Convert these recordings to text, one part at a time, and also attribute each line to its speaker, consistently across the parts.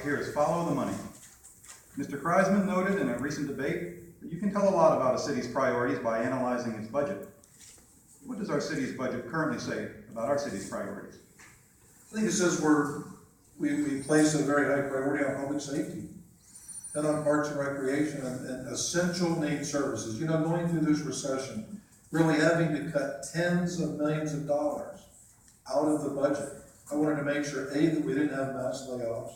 Speaker 1: philosophy here is follow the money. Mr. Kriseman noted in a recent debate that you can tell a lot about a city's priorities by analyzing its budget. What does our city's budget currently say about our city's priorities?
Speaker 2: I think it says we place a very high priority on public safety and on parks and recreation and essential need services. You know, going through this recession, really having to cut tens of millions of dollars out of the budget. I wanted to make sure, A, that we didn't have mass layoffs.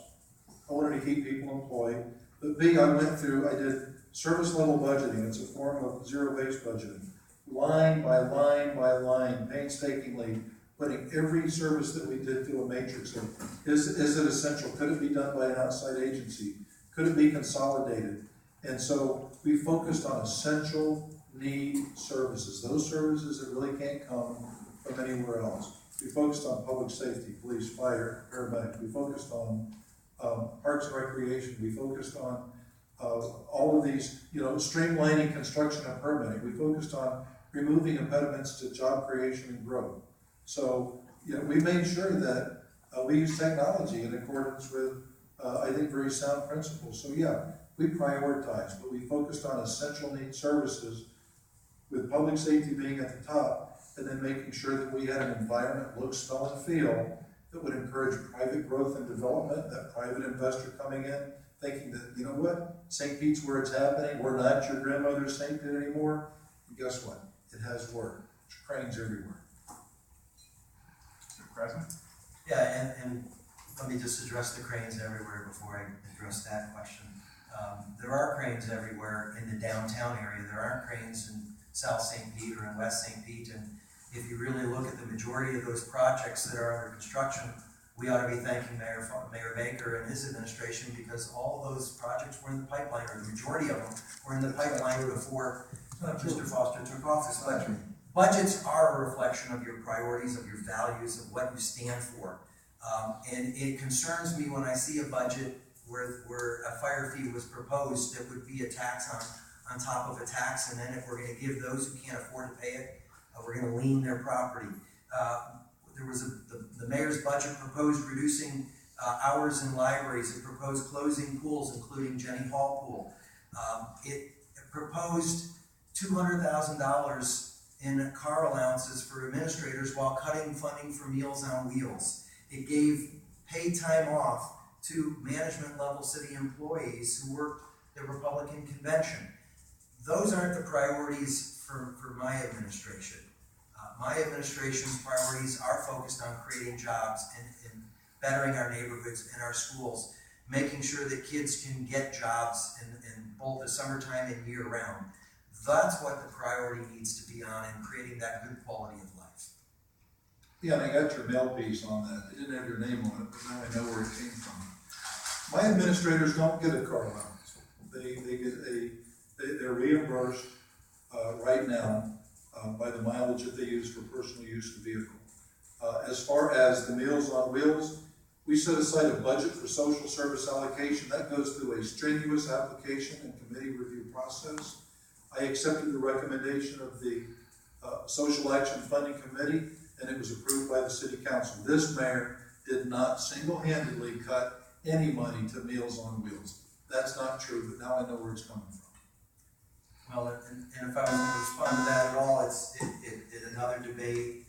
Speaker 2: I wanted to keep people employed. But B, I did service level budgeting. It's a form of zero-based budgeting. Line by line by line, painstakingly putting every service that we did through a matrix of, is it essential? Could it be done by an outside agency? Could it be consolidated? And so we focused on essential need services, those services that really can't come from anywhere else. We focused on public safety, police, fire, paramedics. We focused on parks and recreation. We focused on all of these, streamlining construction and permitting. We focused on removing impediments to job creation and growth. So, we made sure that we use technology in accordance with, I think, very sound principles. So yeah, we prioritized, but we focused on essential need services with public safety being at the top, and then making sure that we had an environment, look, smell, and feel that would encourage private growth and development, that private investor coming in, thinking that, you know what, St. Pete's where it's happening, we're not your grandmother's St. Pete anymore. And guess what? It has worked. There's cranes everywhere.
Speaker 1: Mr. Kriseman?
Speaker 3: Yeah, and let me just address the cranes everywhere before I address that question. There are cranes everywhere in the downtown area. There aren't cranes in South St. Pete or in West St. Pete. And if you really look at the majority of those projects that are under construction, we ought to be thanking Mayor Baker and his administration, because all those projects were in the pipeline, or the majority of them were in the pipeline before Mr. Foster took office. But budgets are a reflection of your priorities, of your values, of what you stand for. And it concerns me when I see a budget where a fire fee was proposed that would be a tax on top of a tax, and then if we're going to give those who can't afford to pay it, we're going to lien their property. There was the mayor's budget proposed reducing hours in libraries. It proposed closing pools, including Jenny Hall Pool. It proposed $200,000 in car allowances for administrators while cutting funding for Meals on Wheels. It gave paid time off to management level city employees who worked the Republican convention. Those aren't the priorities for my administration. My administration's priorities are focused on creating jobs and bettering our neighborhoods and our schools, making sure that kids can get jobs in both the summertime and year round. That's what the priority needs to be on, and creating that good quality of life.
Speaker 2: Yeah, and I got your mail piece on that. It didn't have your name on it, but now I know where it came from. My administrators don't get a car allowance. They're reimbursed right now by the mileage that they use for personal use of the vehicle. As far as the Meals on Wheels, we set aside a budget for social service allocation. That goes through a strenuous application and committee review process. I accepted the recommendation of the Social Action Funding Committee, and it was approved by the City Council. This mayor did not single-handedly cut any money to Meals on Wheels. That's not true, but now I know where it's coming from.
Speaker 3: Well, and if I was going to respond to that at all, in another debate,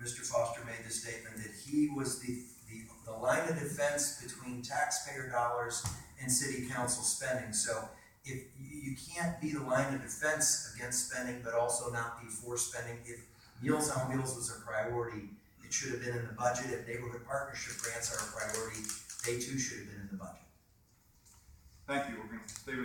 Speaker 3: Mr. Foster made the statement that he was the line of defense between taxpayer dollars and city council spending. So if you can't be the line of defense against spending, but also not be for spending. If Meals on Wheels was a priority, it should have been in the budget. If neighborhood partnership grants are a priority, they too should have been in the budget.
Speaker 1: Thank you. We're going to stay with